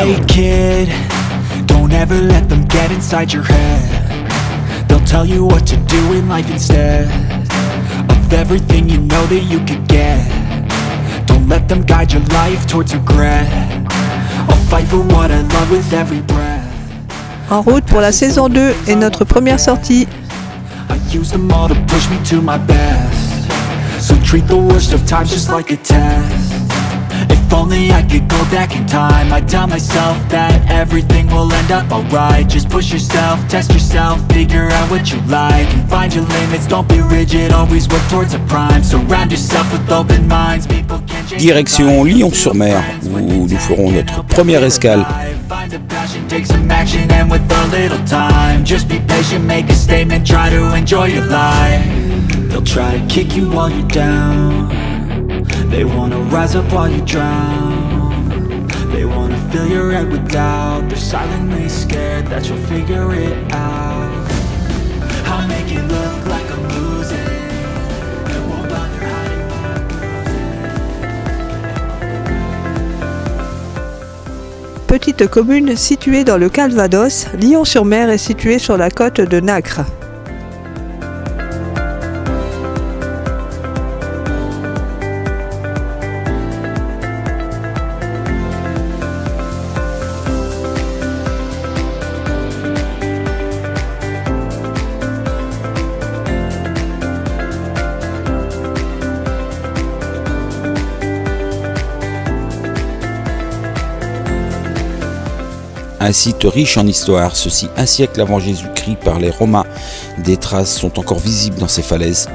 Hey kid, don't ever let them get inside your head. They'll tell you what to do in life instead of everything you know that you could get. Don't let them guide your life towards regret. I'll fight for what I love with every breath. En route pour la saison 2 et notre première sortie. I use them all to push me to my best. So treat the worst of times just like a test. If only I could go back in time, I'd tell myself that everything will end up alright. Just push yourself, test yourself, figure out what you like, and find your limits, don't be rigid, always work towards a prime. Surround yourself with open minds, people can change. Direction Lyon-sur-Mer, où nous ferons notre première escale. Find a passion, take some action, and with a little time, just be patient, make a statement, try to enjoy your life. They'll try to kick you while you're down. They wanna rise up while you drown. They wanna fill your head with doubt. They're silently scared that you'll figure it out. I'll make it look like I'm losing. Won't bother hiding my bruises. Petite commune située dans le Calvados, Lyon-sur-Mer est située sur la côte de Nacre. Un site riche en histoire, ceci un siècle avant Jésus-Christ par les Romains. Des traces sont encore visibles dans ces falaises.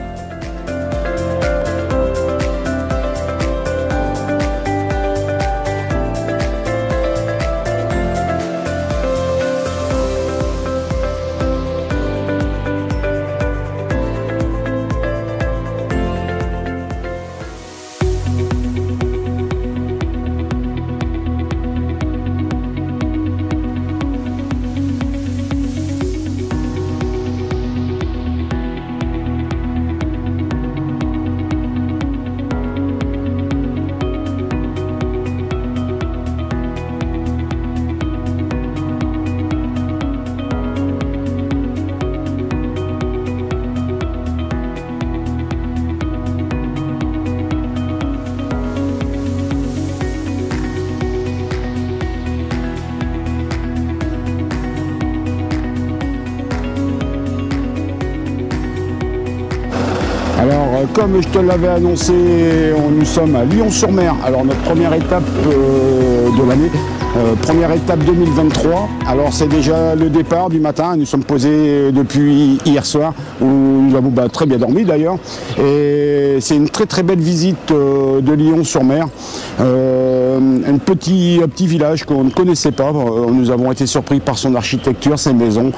Alors, comme je te l'avais annoncé, nous sommes à Lyon-sur-Mer. Alors, notre première étape de l'année, première étape 2023. Alors, c'est déjà le départ du matin. Nous sommes posés depuis hier soir, où nous avons très bien dormi d'ailleurs. Et c'est une très très belle visite de Lyon-sur-Mer. Un petit village qu'on ne connaissait pas. Nous avons été surpris par son architecture, ses maisons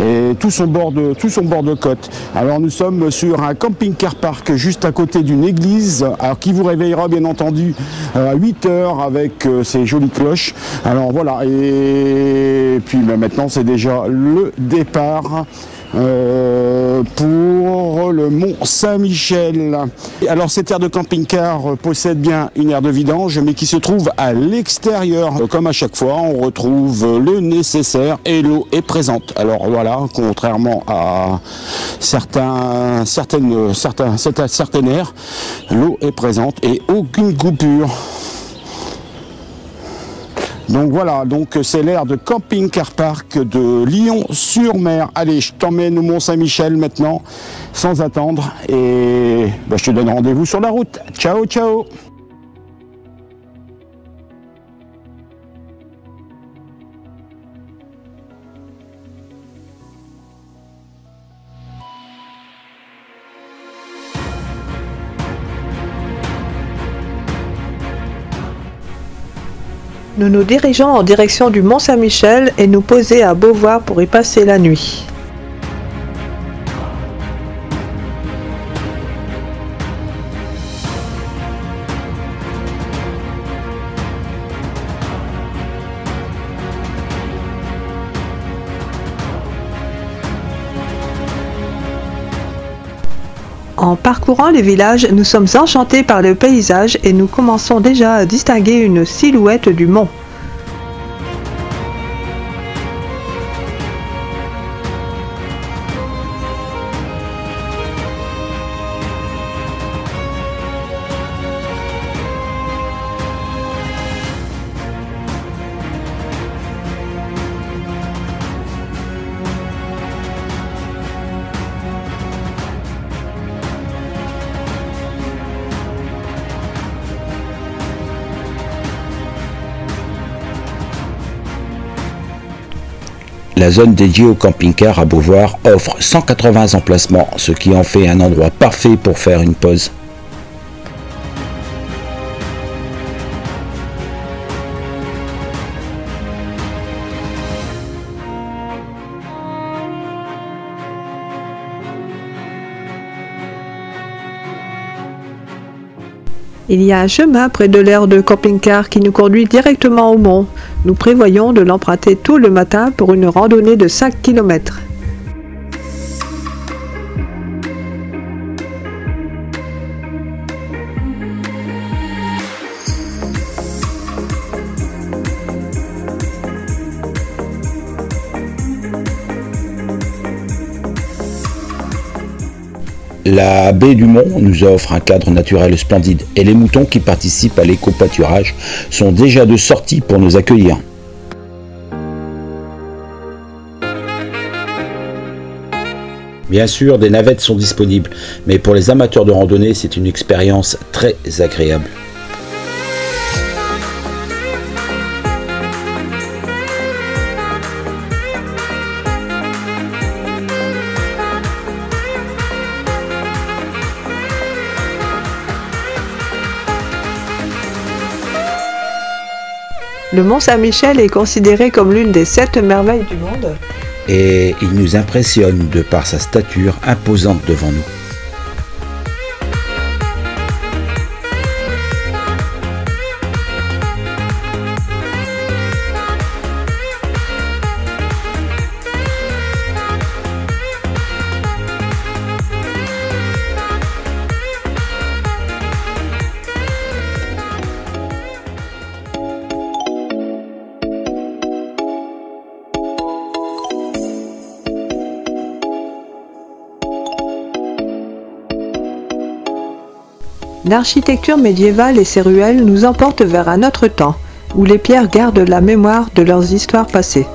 et tout son bord de côte. Alors, nous sommes sur un camping-car park juste à côté d'une église, alors qui vous réveillera bien entendu à 8 h avec ses jolies cloches. Alors voilà, et puis maintenant c'est déjà le départ pour le Mont Saint-Michel. Alors cette aire de camping-car possède bien une aire de vidange, mais qui se trouve à l'extérieur. Comme à chaque fois, on retrouve le nécessaire et l'eau est présente. Alors voilà, contrairement à certaines aires, l'eau est présente et aucune coupure. Donc voilà, donc c'est l'aire de camping-car park de Lyon-sur-Mer. Allez, je t'emmène au Mont-Saint-Michel maintenant, sans attendre, et je te donne rendez-vous sur la route. Ciao, ciao! Nous nous dirigeons en direction du Mont Saint-Michel et nous poser à Beauvoir pour y passer la nuit. En parcourant les villages, nous sommes enchantés par le paysage et nous commençons déjà à distinguer une silhouette du mont. La zone dédiée au camping-car à Beauvoir offre 180 emplacements, ce qui en fait un endroit parfait pour faire une pause. Il y a un chemin près de l'aire de camping-car qui nous conduit directement au mont. Nous prévoyons de l'emprunter tout le matin pour une randonnée de 5 km. La baie du Mont nous offre un cadre naturel splendide et les moutons qui participent à l'éco-pâturage sont déjà de sortie pour nous accueillir. Bien sûr, des navettes sont disponibles, mais pour les amateurs de randonnée, c'est une expérience très agréable. Le Mont Saint-Michel est considéré comme l'une des 7 merveilles du monde. Et il nous impressionne de par sa stature imposante devant nous. L'architecture médiévale et ses ruelles nous emportent vers un autre temps, où les pierres gardent la mémoire de leurs histoires passées.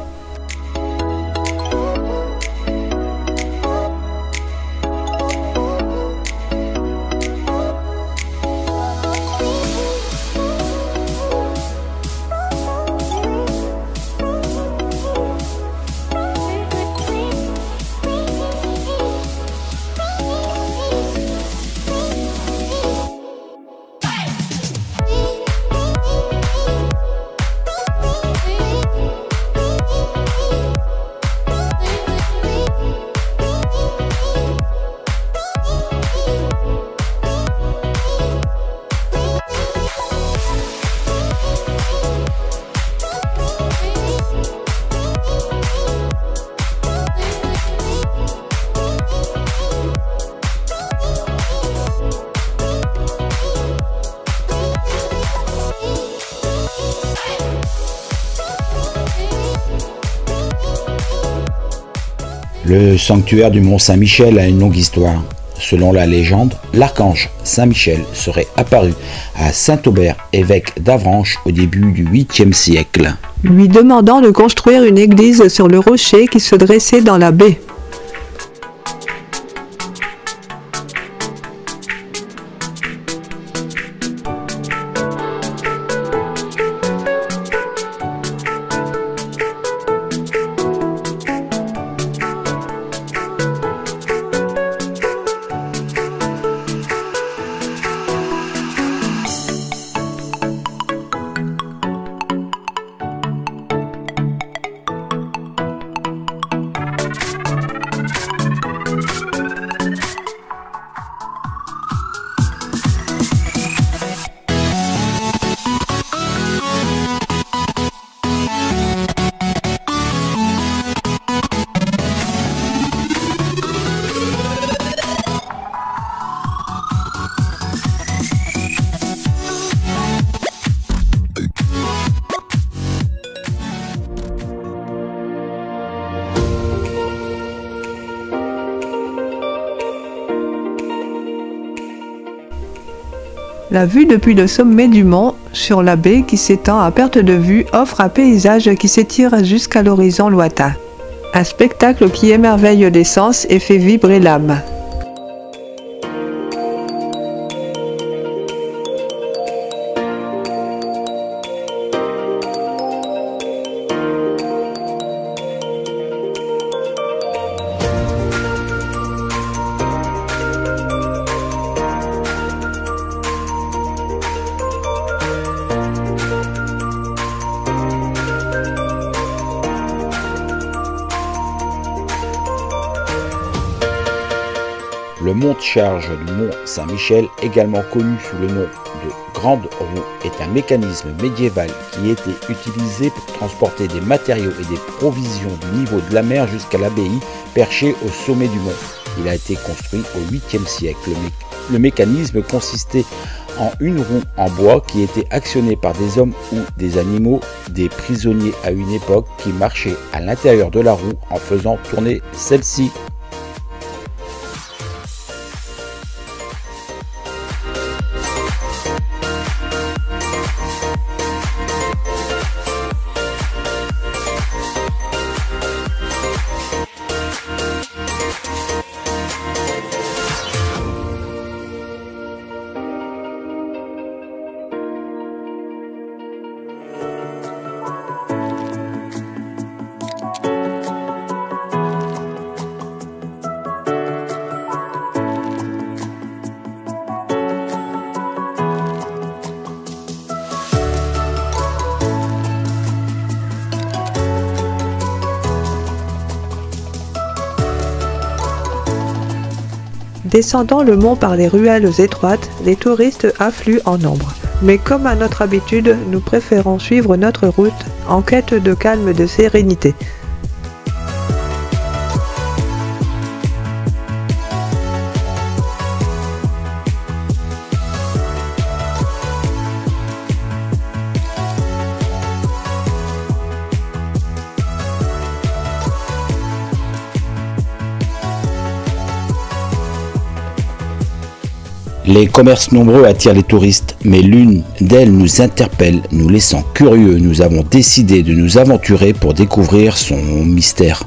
Le sanctuaire du Mont Saint-Michel a une longue histoire. Selon la légende, l'archange Saint-Michel serait apparu à Saint-Aubert, évêque d'Avranches au début du 8e siècle, lui demandant de construire une église sur le rocher qui se dressait dans la baie. La vue depuis le sommet du mont sur la baie qui s'étend à perte de vue offre un paysage qui s'étire jusqu'à l'horizon lointain. Un spectacle qui émerveille les sens et fait vibrer l'âme. Le monte-charge du mont Saint-Michel, également connu sous le nom de Grande Roue, est un mécanisme médiéval qui était utilisé pour transporter des matériaux et des provisions du niveau de la mer jusqu'à l'abbaye perchée au sommet du mont. Il a été construit au 8e siècle. Le mécanisme consistait en une roue en bois qui était actionnée par des hommes ou des animaux, des prisonniers à une époque, qui marchaient à l'intérieur de la roue en faisant tourner celle-ci. Descendant le mont par les ruelles étroites, les touristes affluent en nombre. Mais comme à notre habitude, nous préférons suivre notre route en quête de calme et de sérénité. Les commerces nombreux attirent les touristes, mais l'une d'elles nous interpelle, nous laissant curieux. Nous avons décidé de nous aventurer pour découvrir son mystère.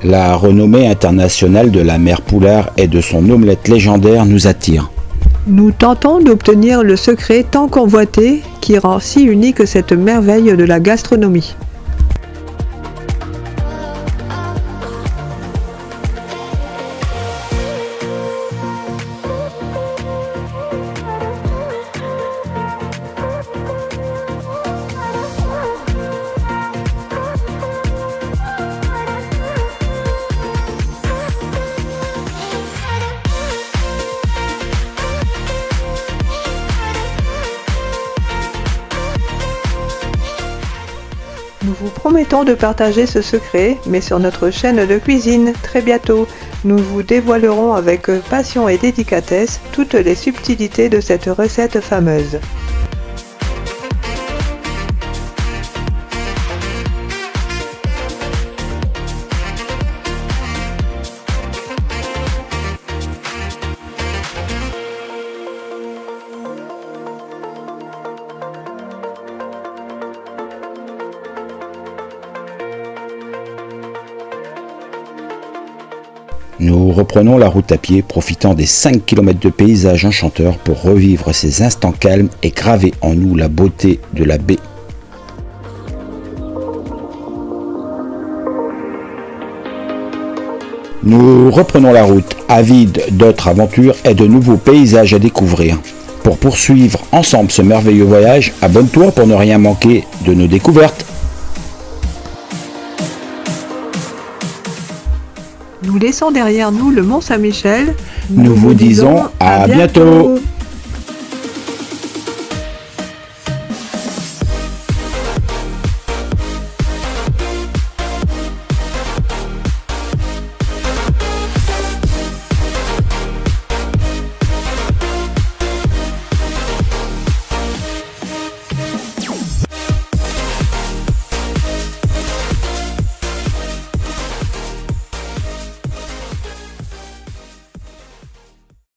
La renommée internationale de la mer Poulard et de son omelette légendaire nous attire. Nous tentons d'obtenir le secret tant convoité qui rend si unique cette merveille de la gastronomie. Nous vous promettons de partager ce secret, mais sur notre chaîne de cuisine, très bientôt. Nous vous dévoilerons avec passion et délicatesse toutes les subtilités de cette recette fameuse. Nous reprenons la route à pied, profitant des 5 km de paysage enchanteur pour revivre ces instants calmes et graver en nous la beauté de la baie. Nous reprenons la route, avides d'autres aventures et de nouveaux paysages à découvrir. Pour poursuivre ensemble ce merveilleux voyage, abonne-toi pour ne rien manquer de nos découvertes. Nous laissons derrière nous le Mont Saint-Michel. Nous vous disons à bientôt.